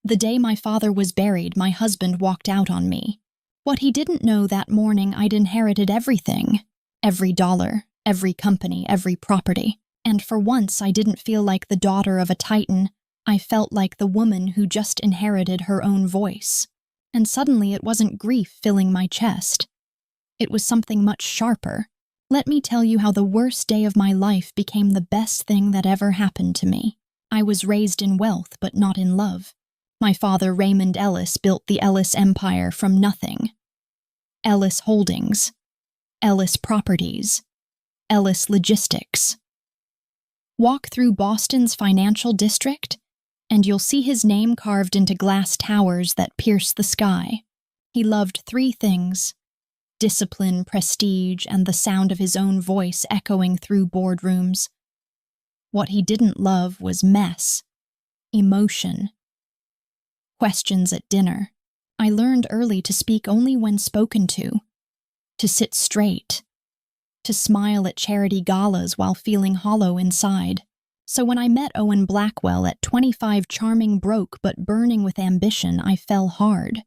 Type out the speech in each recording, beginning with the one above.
The day my father was buried, my husband walked out on me. What he didn't know that morning, I'd inherited everything. Every dollar, every company, every property. And for once, I didn't feel like the daughter of a titan. I felt like the woman who just inherited her own voice. And suddenly it wasn't grief filling my chest. It was something much sharper. Let me tell you how the worst day of my life became the best thing that ever happened to me. I was raised in wealth, but not in love. My father, Raymond Ellis, built the Ellis Empire from nothing. Ellis Holdings, Ellis Properties, Ellis Logistics. Walk through Boston's financial district, and you'll see his name carved into glass towers that pierce the sky. He loved three things: discipline, prestige, and the sound of his own voice echoing through boardrooms. What he didn't love was mess, emotion, questions at dinner. I learned early to speak only when spoken to sit straight, to smile at charity galas while feeling hollow inside. So when I met Owen Blackwell at 25, charming, broke, but burning with ambition, I fell hard.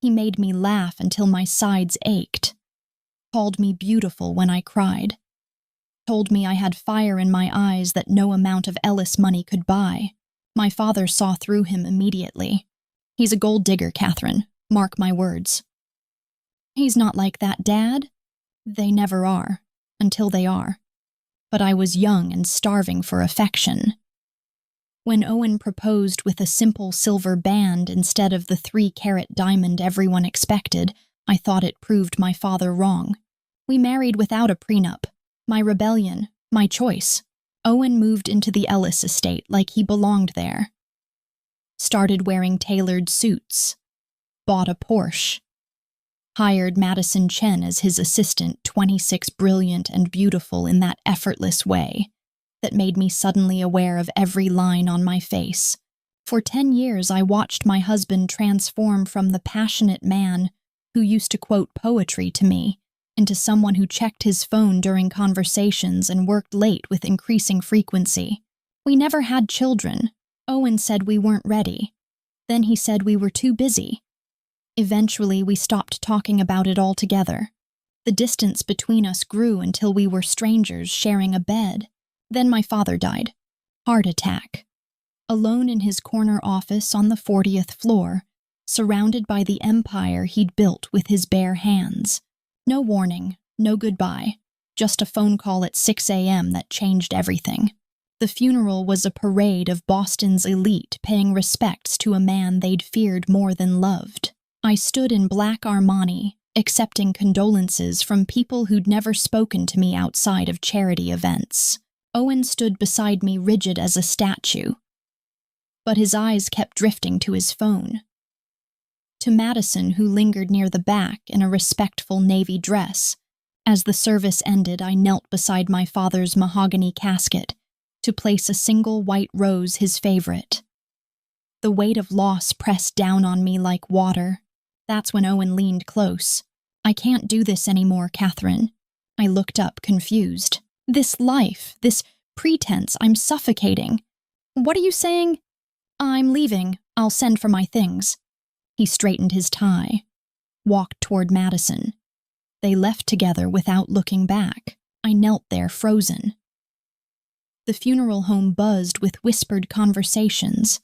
He made me laugh until my sides ached, called me beautiful when I cried, told me I had fire in my eyes that no amount of Ellis money could buy. My father saw through him immediately. He's a gold digger, Catherine. Mark my words. He's not like that, Dad. They never are, until they are. But I was young and starving for affection. When Owen proposed with a simple silver band instead of the 3-carat diamond everyone expected, I thought it proved my father wrong. We married without a prenup. My rebellion, my choice. Owen moved into the Ellis estate like he belonged there. Started wearing tailored suits. Bought a Porsche. Hired Madison Chen as his assistant, 26, brilliant and beautiful in that effortless way that made me suddenly aware of every line on my face. For 10 years, I watched my husband transform from the passionate man who used to quote poetry to me into someone who checked his phone during conversations and worked late with increasing frequency. We never had children. Owen said we weren't ready. Then he said we were too busy. Eventually, we stopped talking about it altogether. The distance between us grew until we were strangers sharing a bed. Then my father died. Heart attack. Alone in his corner office on the 40th floor, surrounded by the empire he'd built with his bare hands. No warning, no goodbye, just a phone call at 6 a.m. that changed everything. The funeral was a parade of Boston's elite paying respects to a man they'd feared more than loved. I stood in black Armani, accepting condolences from people who'd never spoken to me outside of charity events. Owen stood beside me, rigid as a statue, but his eyes kept drifting to his phone. To Madison, who lingered near the back in a respectful navy dress. As the service ended, I knelt beside my father's mahogany casket to place a single white rose, his favorite. The weight of loss pressed down on me like water. That's when Owen leaned close. I can't do this anymore, Catherine. I looked up, confused. This life, this pretense, I'm suffocating. What are you saying? I'm leaving. I'll send for my things. He straightened his tie, walked toward Madison. They left together without looking back. I knelt there, frozen. The funeral home buzzed with whispered conversations,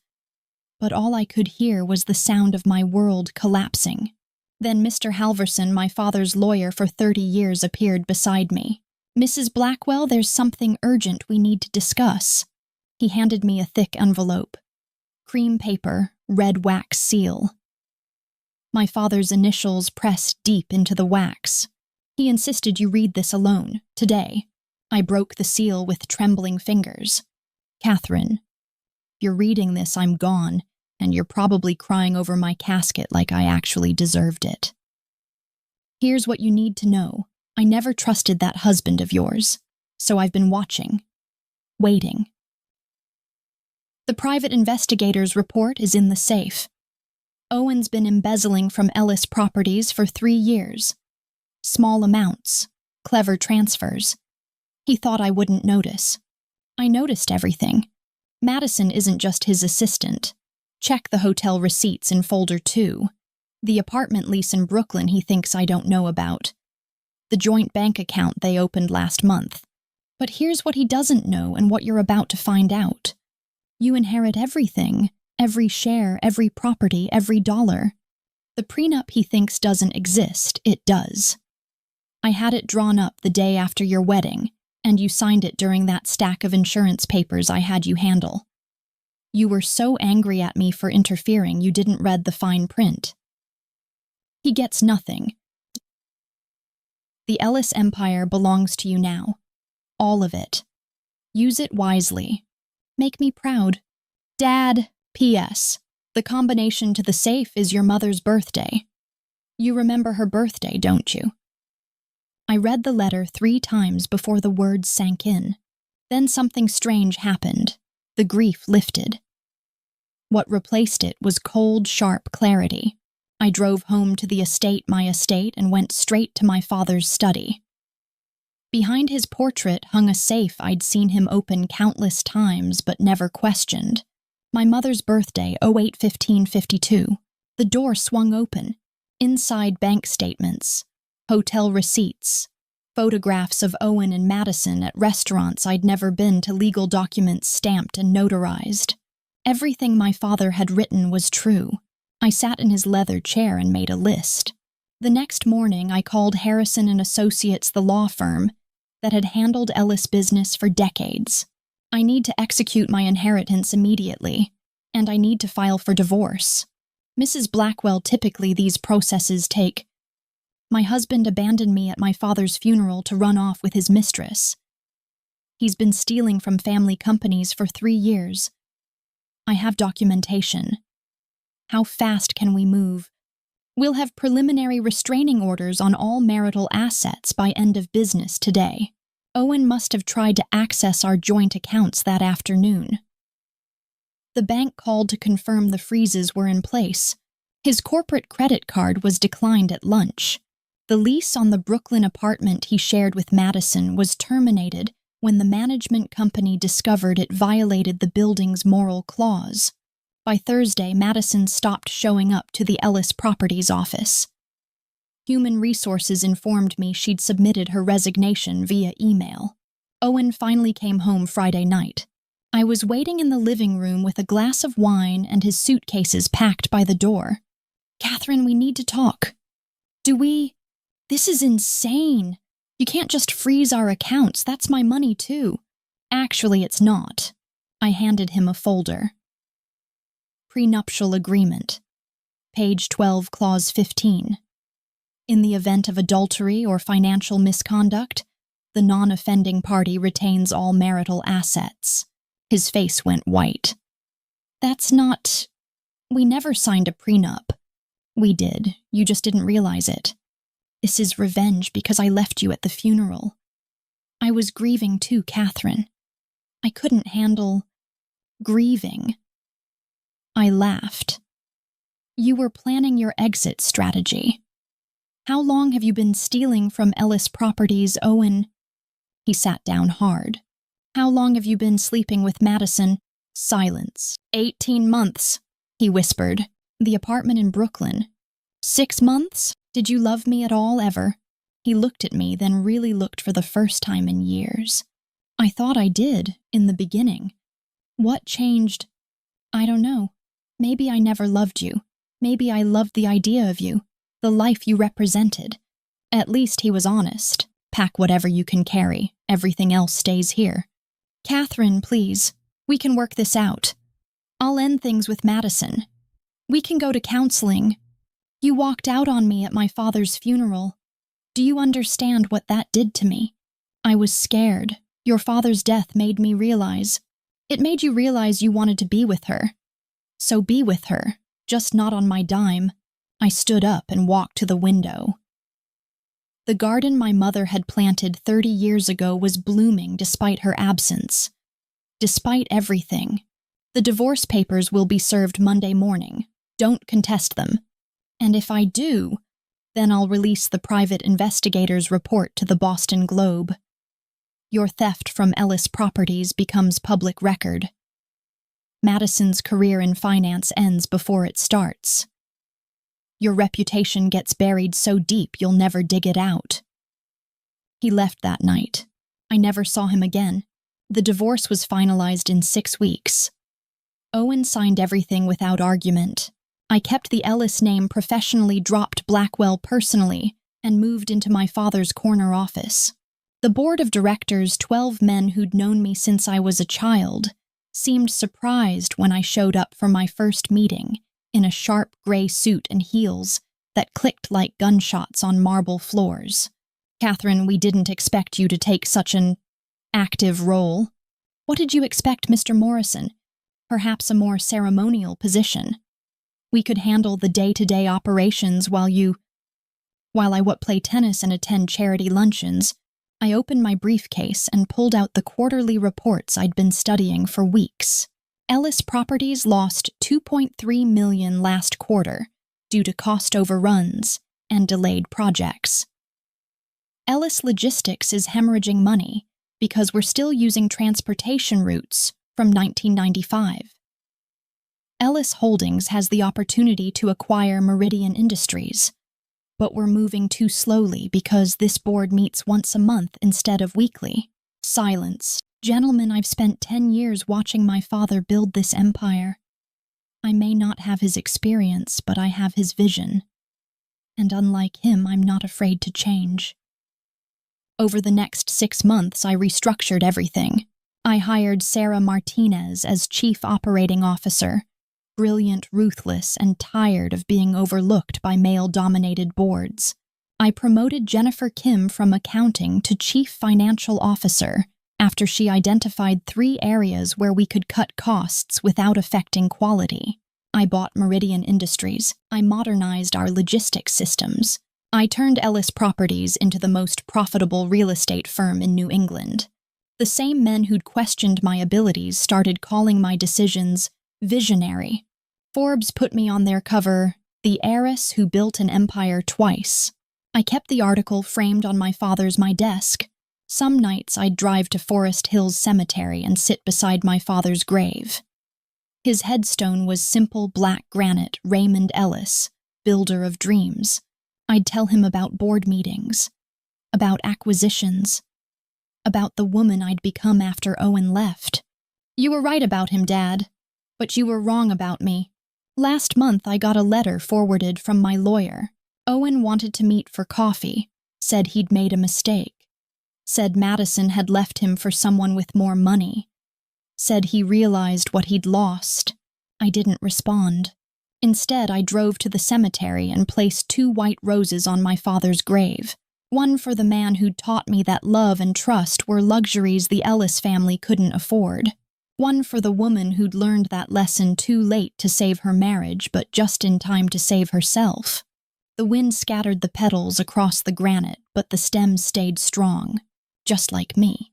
but all I could hear was the sound of my world collapsing. Then Mr. Halverson, my father's lawyer for 30 years, appeared beside me. Mrs. Blackwell, there's something urgent we need to discuss. He handed me a thick envelope. Cream paper, red wax seal. My father's initials pressed deep into the wax. He insisted you read this alone, today. I broke the seal with trembling fingers. Catherine, you're reading this, I'm gone, and you're probably crying over my casket like I actually deserved it. Here's what you need to know. I never trusted that husband of yours, so I've been watching, waiting. The private investigator's report is in the safe. Owen's been embezzling from Ellis Properties for 3 years. Small amounts, clever transfers. He thought I wouldn't notice. I noticed everything. Madison isn't just his assistant. Check the hotel receipts in folder 2. The apartment lease in Brooklyn he thinks I don't know about. The joint bank account they opened last month. But here's what he doesn't know and what you're about to find out. You inherit everything. Every share, every property, every dollar. The prenup he thinks doesn't exist, it does. I had it drawn up the day after your wedding, and you signed it during that stack of insurance papers I had you handle. You were so angry at me for interfering you didn't read the fine print. He gets nothing. The Ellis Empire belongs to you now. All of it. Use it wisely. Make me proud. Dad, P.S. The combination to the safe is your mother's birthday. You remember her birthday, don't you? I read the letter 3 times before the words sank in. Then something strange happened. The grief lifted. What replaced it was cold, sharp clarity. I drove home to the estate, my estate, and went straight to my father's study. Behind his portrait hung a safe I'd seen him open countless times but never questioned. My mother's birthday, 08-15-52. The door swung open. Inside, bank statements, hotel receipts, photographs of Owen and Madison at restaurants I'd never been to, legal documents stamped and notarized. Everything my father had written was true. I sat in his leather chair and made a list. The next morning, I called Harrison and Associates, the law firm that had handled Ellis business for decades. I need to execute my inheritance immediately, and I need to file for divorce. Mrs. Blackwell, typically these processes take. My husband abandoned me at my father's funeral to run off with his mistress. He's been stealing from family companies for 3 years. I have documentation. How fast can we move? We'll have preliminary restraining orders on all marital assets by end of business today. Owen must have tried to access our joint accounts that afternoon. The bank called to confirm the freezes were in place. His corporate credit card was declined at lunch. The lease on the Brooklyn apartment he shared with Madison was terminated when the management company discovered it violated the building's moral clause. By Thursday, Madison stopped showing up to the Ellis Properties office. Human Resources informed me she'd submitted her resignation via email. Owen finally came home Friday night. I was waiting in the living room with a glass of wine and his suitcases packed by the door. Catherine, we need to talk. This is insane. You can't just freeze our accounts. That's my money too. Actually, it's not. I handed him a folder. Prenuptial agreement. Page 12, clause 15. In the event of adultery or financial misconduct, the non-offending party retains all marital assets. His face went white. That's not... We never signed a prenup. We did. You just didn't realize it. This is revenge because I left you at the funeral. I was grieving too, Catherine. I couldn't handle... grieving. I laughed. You were planning your exit strategy. How long have you been stealing from Ellis Properties, Owen? He sat down hard. How long have you been sleeping with Madison? Silence. 18 months, he whispered. The apartment in Brooklyn. 6 months? Did you love me at all, ever? He looked at me, then really looked for the first time in years. I thought I did, in the beginning. What changed? I don't know. Maybe I never loved you. Maybe I loved the idea of you. The life you represented. At least he was honest. Pack whatever you can carry. Everything else stays here. Catherine, please. We can work this out. I'll end things with Madison. We can go to counseling. You walked out on me at my father's funeral. Do you understand what that did to me? I was scared. Your father's death made me realize. It made you realize you wanted to be with her. So be with her, just not on my dime. I stood up and walked to the window. The garden my mother had planted 30 years ago was blooming despite her absence. Despite everything. The divorce papers will be served Monday morning. Don't contest them. And if I do, then I'll release the private investigator's report to the Boston Globe. Your theft from Ellis Properties becomes public record. Madison's career in finance ends before it starts. Your reputation gets buried so deep you'll never dig it out. He left that night. I never saw him again. The divorce was finalized in 6 weeks. Owen signed everything without argument. I kept the Ellis name professionally, dropped Blackwell personally, and moved into my father's corner office. The board of directors, 12 men who'd known me since I was a child, seemed surprised when I showed up for my first meeting in a sharp gray suit and heels that clicked like gunshots on marble floors. "Catherine, we didn't expect you to take such an active role." "What did you expect, Mr. Morrison? Perhaps a more ceremonial position. We could handle the day-to-day operations while I play tennis and attend charity luncheons." I opened my briefcase and pulled out the quarterly reports I'd been studying for weeks. Ellis Properties lost $2.3 million last quarter due to cost overruns and delayed projects. Ellis Logistics is hemorrhaging money because we're still using transportation routes from 1995. Ellis Holdings has the opportunity to acquire Meridian Industries, but we're moving too slowly because this board meets once a month instead of weekly. Silence. "Gentlemen, I've spent 10 years watching my father build this empire. I may not have his experience, but I have his vision. And unlike him, I'm not afraid to change." Over the next 6 months, I restructured everything. I hired Sarah Martinez as Chief Operating Officer, brilliant, ruthless, and tired of being overlooked by male-dominated boards. I promoted Jennifer Kim from accounting to Chief Financial Officer after she identified 3 areas where we could cut costs without affecting quality. I bought Meridian Industries. I modernized our logistics systems. I turned Ellis Properties into the most profitable real estate firm in New England. The same men who'd questioned my abilities started calling my decisions visionary. Forbes put me on their cover, "The Heiress Who Built an Empire Twice." I kept the article framed on my desk. Some nights I'd drive to Forest Hills Cemetery and sit beside my father's grave. His headstone was simple black granite, Raymond Ellis, builder of dreams. I'd tell him about board meetings, about acquisitions, about the woman I'd become after Owen left. "You were right about him, Dad, but you were wrong about me. Last month I got a letter forwarded from my lawyer. Owen wanted to meet for coffee, said he'd made a mistake, said Madison had left him for someone with more money, said he realized what he'd lost." I didn't respond. Instead, I drove to the cemetery and placed 2 white roses on my father's grave. One for the man who'd taught me that love and trust were luxuries the Ellis family couldn't afford. One for the woman who'd learned that lesson too late to save her marriage, but just in time to save herself. The wind scattered the petals across the granite, but the stems stayed strong, just like me.